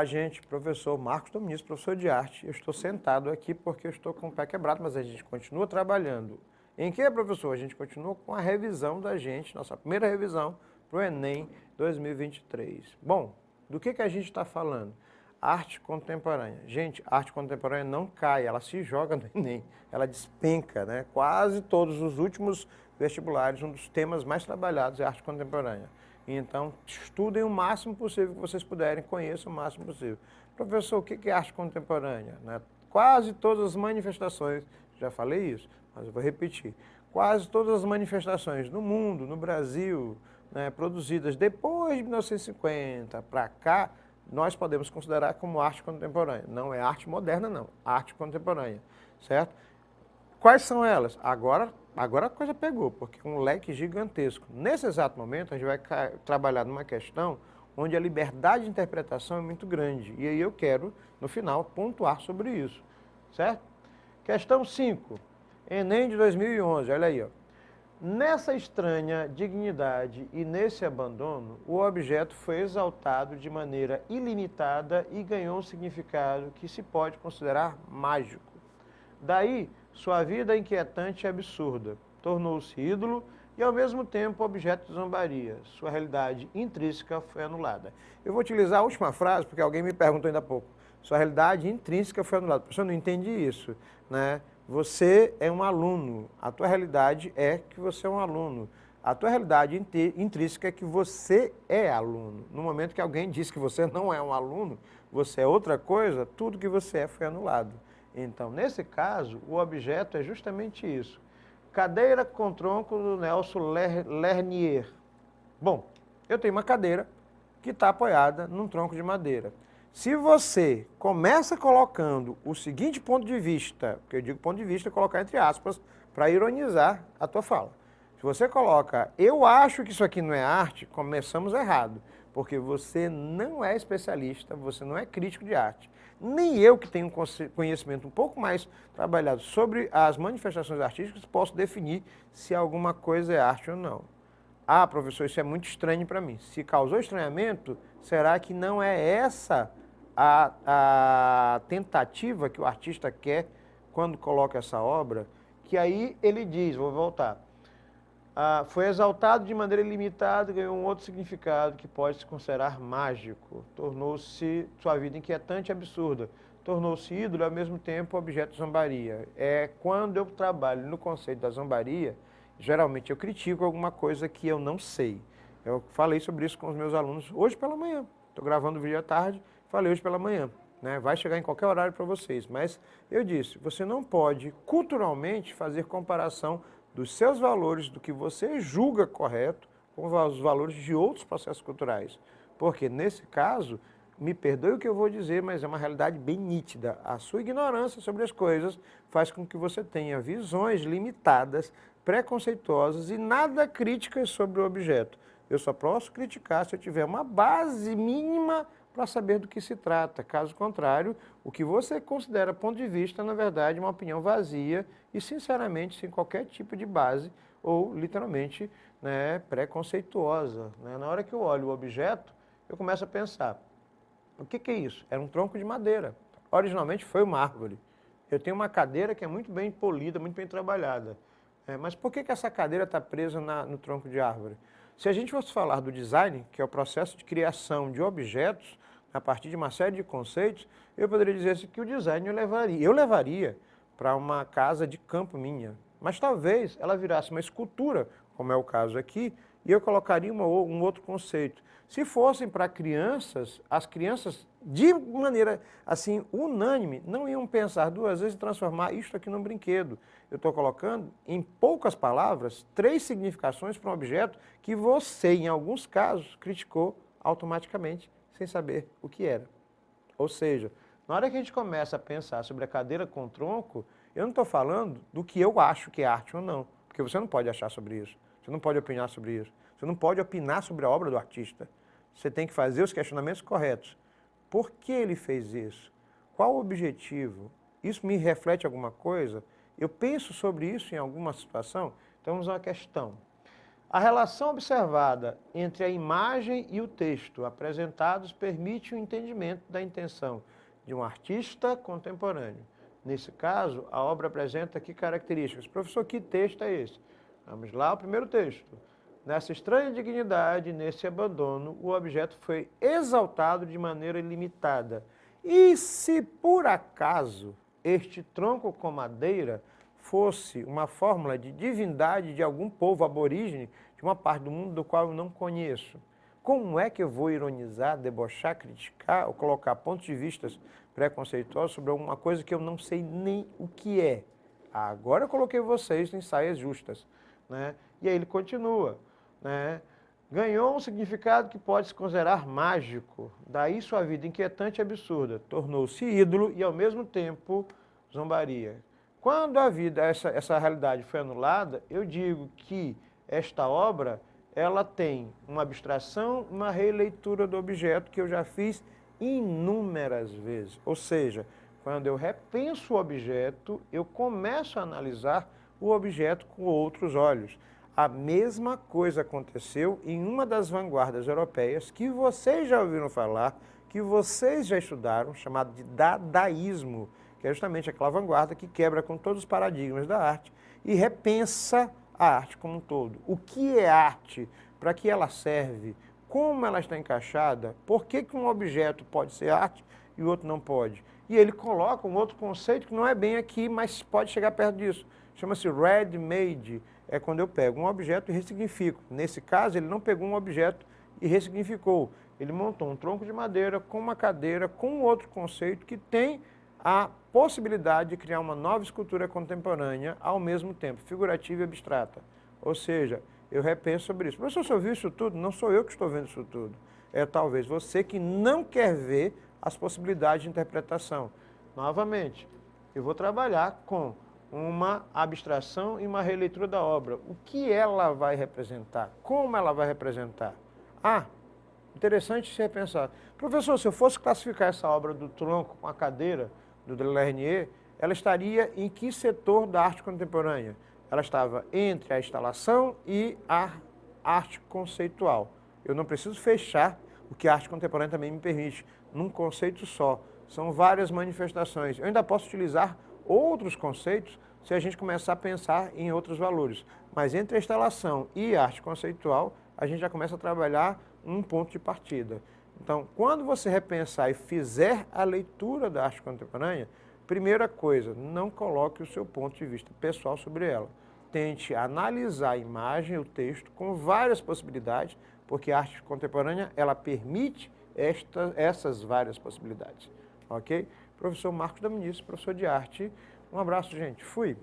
gente, professor Marcos Domingos, professor de arte. Eu estou sentado aqui porque eu estou com o pé quebrado, mas a gente continua trabalhando. Em que, professor? A gente continua com a revisão da gente, nossa primeira revisão para o Enem 2023. Bom, do que a gente está falando? Arte contemporânea. Gente, arte contemporânea não cai, ela se joga no Enem, ela despenca, né? Quase todos os últimos vestibulares, um dos temas mais trabalhados é arte contemporânea. Então, estudem o máximo possível que vocês puderem, conheçam o máximo possível. Professor, o que é arte contemporânea? Né? Quase todas as manifestações, já falei isso, mas eu vou repetir, quase todas as manifestações no mundo, no Brasil, né, produzidas depois de 1950 para cá, nós podemos considerar como arte contemporânea. Não é arte moderna, não, arte contemporânea, certo? Quais são elas? Agora a coisa pegou, porque é um leque gigantesco. Nesse exato momento, a gente vai trabalhar numa questão onde a liberdade de interpretação é muito grande. E aí eu quero, no final, pontuar sobre isso, certo? Questão 5, Enem de 2011, olha aí, ó. Nessa estranha dignidade e nesse abandono, o objeto foi exaltado de maneira ilimitada e ganhou um significado que se pode considerar mágico. Daí, sua vida inquietante e absurda, tornou-se ídolo e, ao mesmo tempo, objeto de zombaria. Sua realidade intrínseca foi anulada. Eu vou utilizar a última frase, porque alguém me perguntou ainda há pouco. Sua realidade intrínseca foi anulada. Professor, eu não entendi isso, né? Você é um aluno, a tua realidade é que você é um aluno. A tua realidade intrínseca é que você é aluno. No momento que alguém diz que você não é um aluno, você é outra coisa, tudo que você é foi anulado. Então, nesse caso, o objeto é justamente isso. Cadeira com tronco do Nelson Lernier. Bom, eu tenho uma cadeira que está apoiada num tronco de madeira. Se você começa colocando o seguinte ponto de vista, que eu digo ponto de vista, colocar entre aspas, para ironizar a tua fala. Se você coloca, eu acho que isso aqui não é arte, começamos errado, porque você não é especialista, você não é crítico de arte. Nem eu, que tenho um conhecimento um pouco mais trabalhado sobre as manifestações artísticas, posso definir se alguma coisa é arte ou não. Ah, professor, isso é muito estranho para mim. Se causou estranhamento, será que não é essa a tentativa que o artista quer quando coloca essa obra? Que aí ele diz, vou voltar, foi exaltado de maneira ilimitada e ganhou um outro significado que pode se considerar mágico. Tornou-se sua vida inquietante e absurda. Tornou-se ídolo e, ao mesmo tempo, objeto de zombaria. Quando eu trabalho no conceito da zombaria, geralmente eu critico alguma coisa que eu não sei. Eu falei sobre isso com os meus alunos hoje pela manhã. Estou gravando o vídeo à tarde, falei hoje pela manhã. Né? Vai chegar em qualquer horário para vocês. Mas eu disse, você não pode culturalmente fazer comparação dos seus valores, do que você julga correto, com os valores de outros processos culturais. Porque, nesse caso, me perdoe o que eu vou dizer, mas é uma realidade bem nítida. A sua ignorância sobre as coisas faz com que você tenha visões limitadas, preconceituosas e nada críticas sobre o objeto. Eu só posso criticar se eu tiver uma base mínima para saber do que se trata. Caso contrário, o que você considera ponto de vista, na verdade, é uma opinião vazia e, sinceramente, sem qualquer tipo de base ou, literalmente, né, preconceituosa. Né? Na hora que eu olho o objeto, eu começo a pensar, o que é isso? Era um tronco de madeira. Originalmente foi uma árvore. Eu tenho uma cadeira que é muito bem polida, muito bem trabalhada. Mas por que essa cadeira está presa no tronco de árvore? Se a gente fosse falar do design, que é o processo de criação de objetos, a partir de uma série de conceitos, eu poderia dizer que o design eu levaria para uma casa de campo minha. Mas talvez ela virasse uma escultura, como é o caso aqui, e eu colocaria um outro conceito. Se fossem para crianças, as crianças, de maneira assim unânime, não iam pensar duas vezes em transformar isto aqui num brinquedo. Eu estou colocando, em poucas palavras, 3 significações para um objeto que você, em alguns casos, criticou automaticamente, sem saber o que era. Ou seja, na hora que a gente começa a pensar sobre a cadeira com tronco, eu não estou falando do que eu acho que é arte ou não, porque você não pode achar sobre isso, você não pode opinar sobre isso, você não pode opinar sobre a obra do artista. Você tem que fazer os questionamentos corretos. Por que ele fez isso? Qual o objetivo? Isso me reflete alguma coisa? Eu penso sobre isso em alguma situação? Então vamos a uma questão. A relação observada entre a imagem e o texto apresentados permite o entendimento da intenção de um artista contemporâneo. Nesse caso, a obra apresenta que características? Professor, que texto é esse? Vamos lá, o primeiro texto. Nessa estranha dignidade, nesse abandono, o objeto foi exaltado de maneira ilimitada. E se por acaso este tronco com madeira fosse uma fórmula de divindade de algum povo aborígene de uma parte do mundo do qual eu não conheço, como é que eu vou ironizar, debochar, criticar ou colocar pontos de vista preconceituosos sobre alguma coisa que eu não sei nem o que é? Agora eu coloquei vocês em saias justas, né? E aí ele continua, né? Ganhou um significado que pode se considerar mágico, daí sua vida inquietante e absurda, tornou-se ídolo e ao mesmo tempo zombaria. Quando a vida, essa realidade foi anulada, eu digo que esta obra, ela tem uma abstração, uma releitura do objeto que eu já fiz inúmeras vezes. Ou seja, quando eu repenso o objeto, eu começo a analisar o objeto com outros olhos. A mesma coisa aconteceu em uma das vanguardas europeias que vocês já ouviram falar, que vocês já estudaram, chamado de dadaísmo, que é justamente aquela vanguarda que quebra com todos os paradigmas da arte e repensa a arte como um todo. O que é arte? Para que ela serve? Como ela está encaixada? Por que um objeto pode ser arte e o outro não pode? E ele coloca um outro conceito que não é bem aqui, mas pode chegar perto disso. Chama-se ready-made. É quando eu pego um objeto e ressignifico. Nesse caso, ele não pegou um objeto e ressignificou. Ele montou um tronco de madeira com uma cadeira, com outro conceito que tem a possibilidade de criar uma nova escultura contemporânea ao mesmo tempo, figurativa e abstrata. Ou seja, eu repenso sobre isso. Professor, você ouviu isso tudo? Não sou eu que estou vendo isso tudo. É talvez você que não quer ver as possibilidades de interpretação. Novamente, eu vou trabalhar com uma abstração e uma releitura da obra. O que ela vai representar? Como ela vai representar? Interessante se repensar. Professor, se eu fosse classificar essa obra do tronco com a cadeira, do Delernier, ela estaria em que setor da arte contemporânea? Ela estava entre a instalação e a arte conceitual. Eu não preciso fechar o que a arte contemporânea também me permite, num conceito só. São várias manifestações. Eu ainda posso utilizar outros conceitos se a gente começar a pensar em outros valores. Mas entre a instalação e a arte conceitual, a gente já começa a trabalhar um ponto de partida. Então, quando você repensar e fizer a leitura da arte contemporânea, primeira coisa, não coloque o seu ponto de vista pessoal sobre ela. Tente analisar a imagem, o texto, com várias possibilidades, porque a arte contemporânea, ela permite essas várias possibilidades. Ok? Professor Marcos Dominici, professor de arte. Um abraço, gente. Fui.